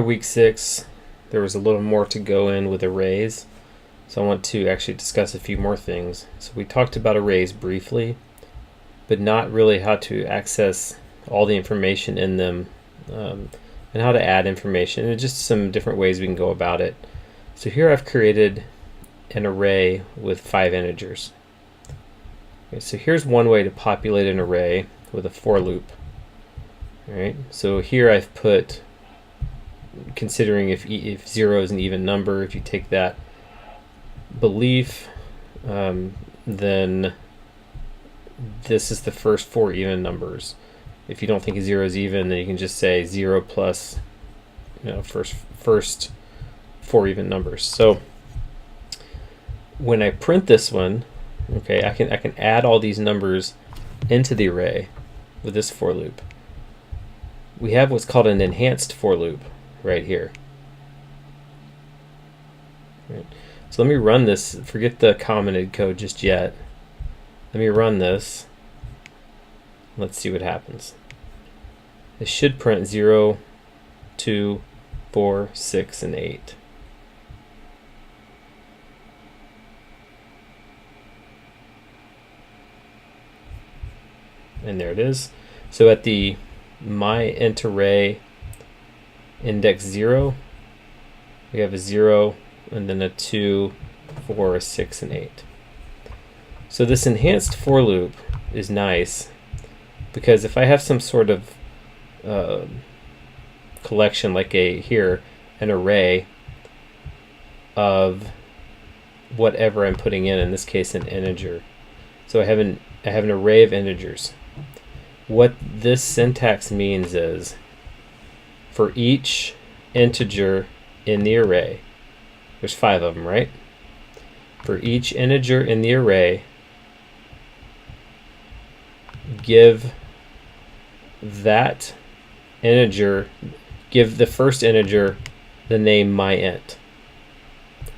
week 6, there was a little more to go in with arrays. So I want to actually discuss a few more things. So we talked about arrays briefly, but not really how to access all the information in them, and how to add information, and just some different ways we can go about it. So here I've created an array with 5 integers. Okay, so here's one way to populate an array with a for loop. All right, so here I've put, considering if 0 is an even number, if you take that belief, then this is the first 4 even numbers. If you don't think 0 is even, then you can just say 0 plus, first 4 even numbers. So when I print this one, okay, I can add all these numbers into the array with this for loop. We have what's called an enhanced for loop right here. Right. So let me run this. Forget the commented code just yet. Let me run this. Let's see what happens. It should print 0, 2, 4, 6, and 8. And there it is. So at the myIntArray index 0, we have a 0, and then a 2, 4, 6, and 8. So this enhanced for loop is nice, because if I have some sort of collection, like an array of whatever I'm putting in this case an integer. So I have an array of integers. What this syntax means is, for each integer in the array, there's 5 of them, right? For each integer in the array, give that integer, give the first integer the name myInt.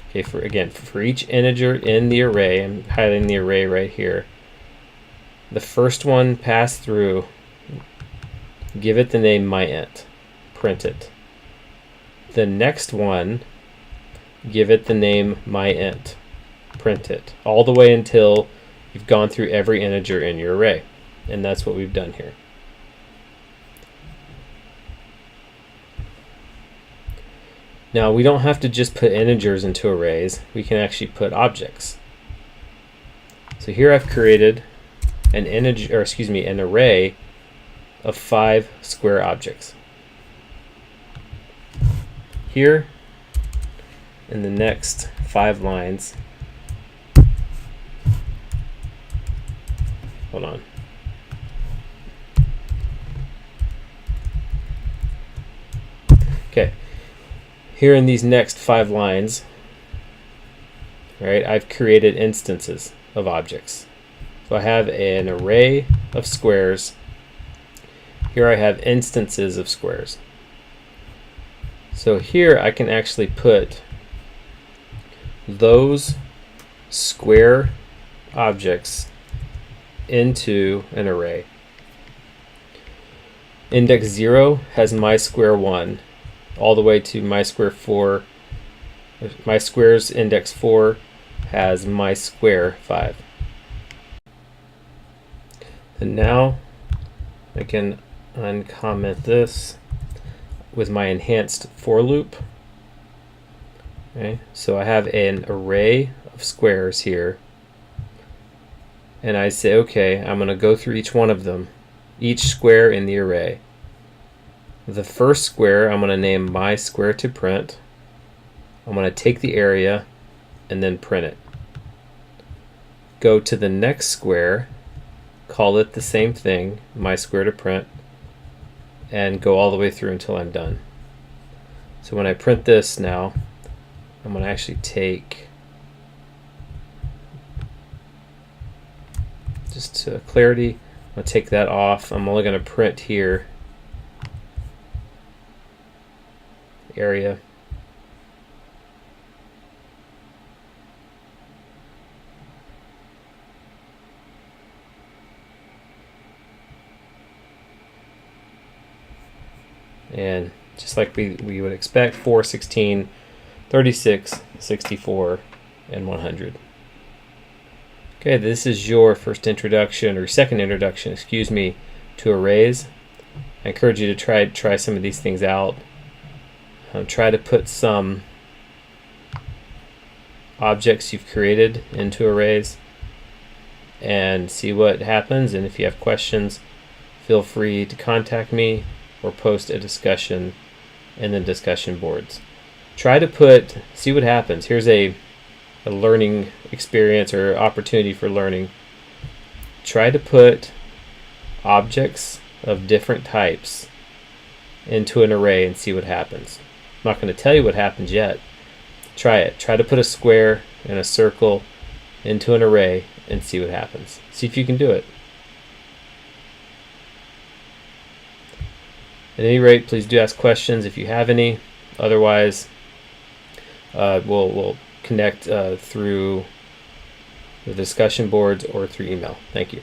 Okay, for each integer in the array, I'm highlighting the array right here, the first one pass through, give it the name myInt, print it. The next one, give it the name myInt, print it, all the way until you've gone through every integer in your array. And that's what we've done here. Now we don't have to just put integers into arrays, we can actually put objects. So here I've created an array of 5 square objects. Here in the next 5 lines, hold on. Okay, here in these next 5 lines, right, I've created instances of objects. So I have an array of squares. Here I have instances of squares. So here I can actually put those square objects into an array. Index 0 has my square 1, all the way to my square 4. My squares index 4 has my square 5. And now I can uncomment this with my enhanced for loop. Okay, so I have an array of squares here, and I say, okay, I'm going to go through each one of them, each square in the array. The first square I'm going to name my square to print. I'm going to take the area and then print it. Go to the next square, call it the same thing, my square to print, and go all the way through until I'm done. So when I print this now, I'm going to actually take, just to clarity, I'm going to take that off. I'm only going to print here area. And just like we would expect: 4, 16, 36, 64, and 100. Okay, this is your first introduction, or second introduction, excuse me, to arrays. I encourage you to try some of these things out. Try to put some objects you've created into arrays and see what happens. And if you have questions, feel free to contact me or post a discussion in the discussion boards. Try to see what happens. Here's a learning experience or opportunity for learning. Try to put objects of different types into an array and see what happens. I'm not going to tell you what happens yet. Try it. Try to put a square and a circle into an array and see what happens. See if you can do it. At any rate, please do ask questions if you have any. Otherwise, we'll connect through the discussion boards or through email. Thank you.